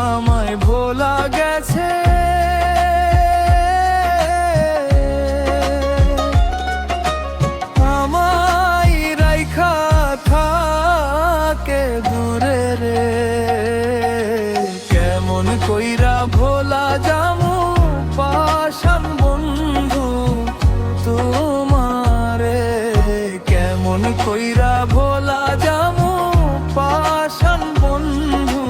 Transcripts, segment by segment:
আমায় ভোলা গেছে। আমায় রাইখা থাকে দূরে রে, কেমন কইরা ভোলা যামু পাষাণ বন্ধু তোমারে, কেমন কইরা ভোলা যামু পাষাণ বন্ধু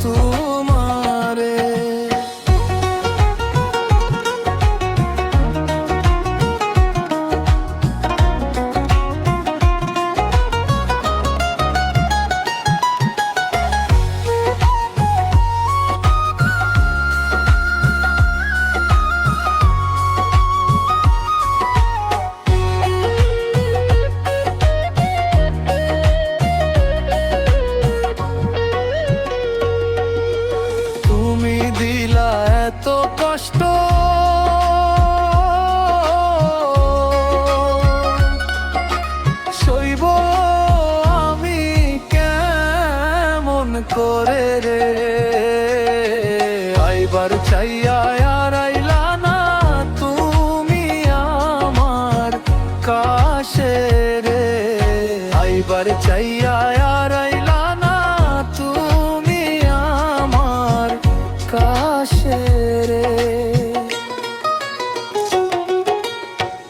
তোমারে। এত কষ্ট সইব আমি কেমন করে রে, আইবার চাইয়া আর আইলা না তুমি আমার কাছে রে, আইবার চাইয়া আর আইলা না তুমি আমার কাছে রে।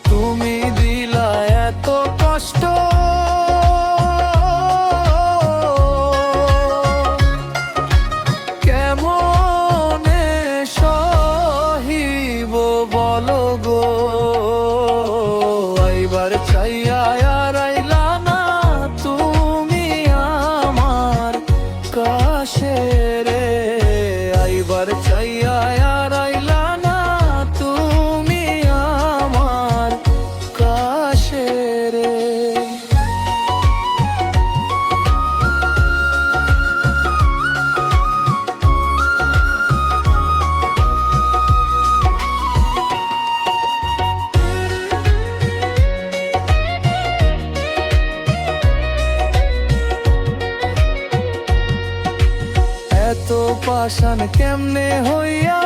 তুমি দিলা এত কষ্ট কেমনে সহিব বলো গো, আইবার চাইয়া আর আইলা না তুমি আমার কাছে রে, আইবার চাইয়া আর আইলা না তুমি আমার কাছে রে। এত পাষাণ কেমনে হইয়া